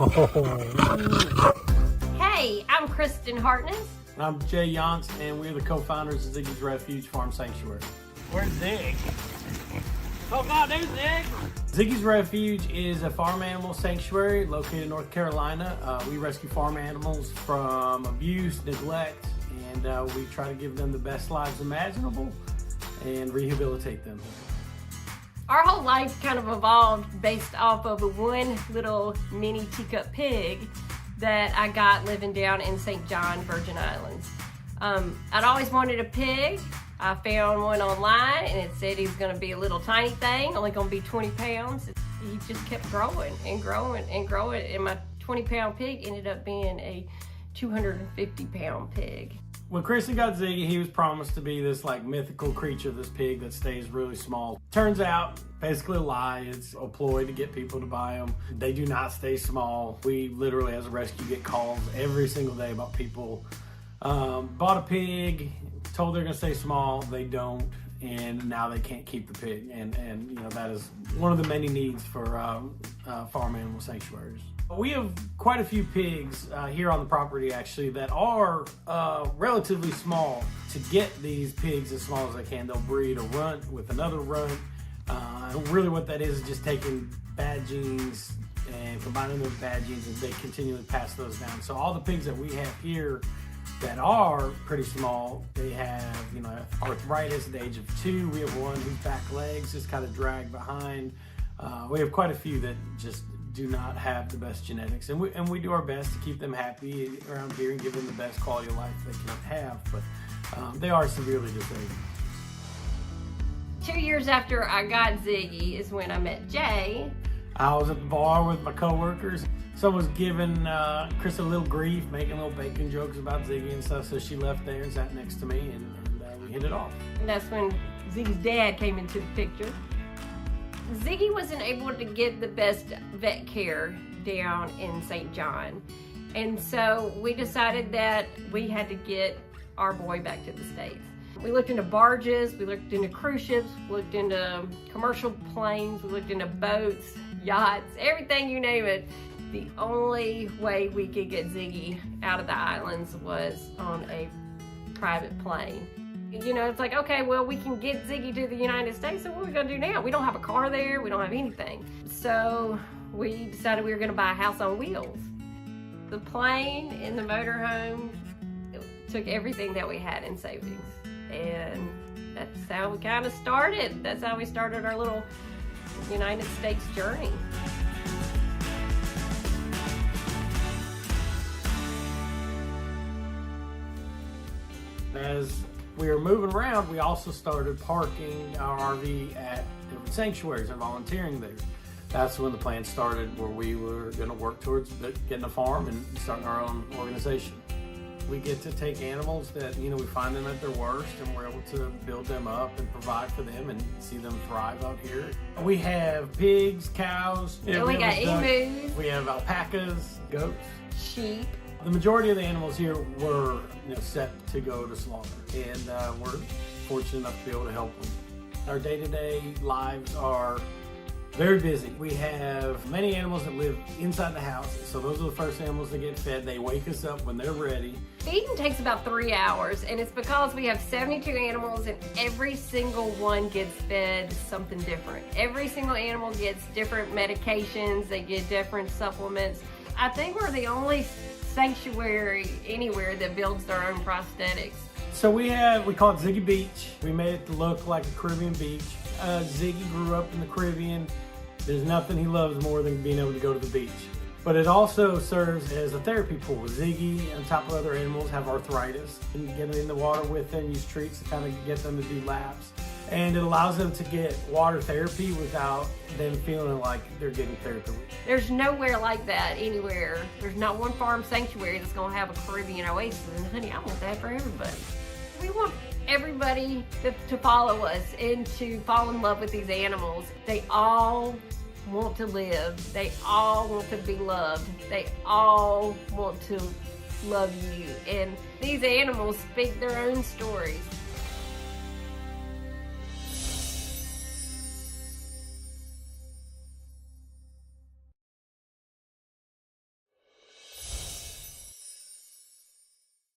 Hey, I'm Kristin Hartness. And I'm Jay Yonts, and we're the co-founders of Ziggy's Refuge Farm Sanctuary. Where's Zig? Oh God, there's Zig! Ziggy's Refuge is a farm animal sanctuary located in North Carolina. We rescue farm animals from abuse, neglect, and we try to give them the best lives imaginable and rehabilitate them. Our whole life kind of evolved based off of one little mini teacup pig that I got living down in St. John, Virgin Islands. I'd always wanted a pig. I found one online and it said he's gonna be a little tiny thing, only gonna be 20 pounds. He just kept growing and growing and growing, and my 20-pound pig ended up being a 250-pound pig. When Kristin got Ziggy, he was promised to be this like mythical creature, this pig that stays really small. Turns out, basically a lie. It's a ploy to get people to buy them. They do not stay small. We literally, as a rescue, get calls every single day about people bought a pig, told they're gonna stay small, they don't, and now they can't keep the pig. And you know, that is one of the many needs for farm animal sanctuaries. We have quite a few pigs here on the property actually that are relatively small. To get these pigs as small as they can, they'll breed a runt with another runt. And really what that is just taking bad genes and combining those bad genes, and they continually pass those down. So all the pigs that we have here that are pretty small, they have, you know, arthritis at the age of 2. We have one whose back legs just kind of drag behind. We have quite a few that just do not have the best genetics, and we do our best to keep them happy around here and give them the best quality of life they can have, but they are severely disabled. 2 years after I got Ziggy is when I met Jay. I was at the bar with my coworkers. Someone was giving Chris a little grief, making little bacon jokes about Ziggy and stuff, so she left there and sat next to me, and we hit it off. And that's when Ziggy's dad came into the picture. Ziggy wasn't able to get the best vet care down in St. John. And so we decided that we had to get our boy back to the States. We looked into barges, we looked into cruise ships, we looked into commercial planes, we looked into boats, yachts, everything you name it. The only way we could get Ziggy out of the islands was on a private plane. You know, it's like, okay, well, we can get Ziggy to the United States, so what are we gonna do now? We don't have a car there, we don't have anything. So we decided we were gonna buy a house on wheels. The plane and the motorhome took everything that we had in savings. And that's how we kind of started. That's how we started our little United States journey. As we were moving around, we also started parking our RV at different sanctuaries and volunteering there. That's when the plan started, where we were going to work towards getting a farm and starting our own organization. We get to take animals that, you know, we find them at their worst, and we're able to build them up and provide for them and see them thrive out here. We have pigs, cows, we got emus, we have alpacas, goats, sheep. The majority of the animals here were, you know, set to go to slaughter, and we're fortunate enough to be able to help them. Our day-to-day lives are very busy. We have many animals that live inside the house, so those are the first animals that get fed. They wake us up when they're ready. Feeding takes about 3 hours, and it's because we have 72 animals and every single one gets fed something different. Every single animal gets different medications, they get different supplements. I think we're the only sanctuary anywhere that builds their own prosthetics. So we call it Ziggy Beach. We made it to look like a Caribbean beach. Ziggy grew up in the Caribbean. There's nothing he loves more than being able to go to the beach. But it also serves as a therapy pool. Ziggy, on top of other animals, have arthritis. You can get them in the water with them, use treats to kind of get them to do laps. And it allows them to get water therapy without them feeling like they're getting therapy. There's nowhere like that anywhere. There's not one farm sanctuary that's gonna have a Caribbean oasis. And honey, I want that for everybody. We want everybody to follow us and to fall in love with these animals. They all want to live. They all want to be loved. They all want to love you. And these animals speak their own stories.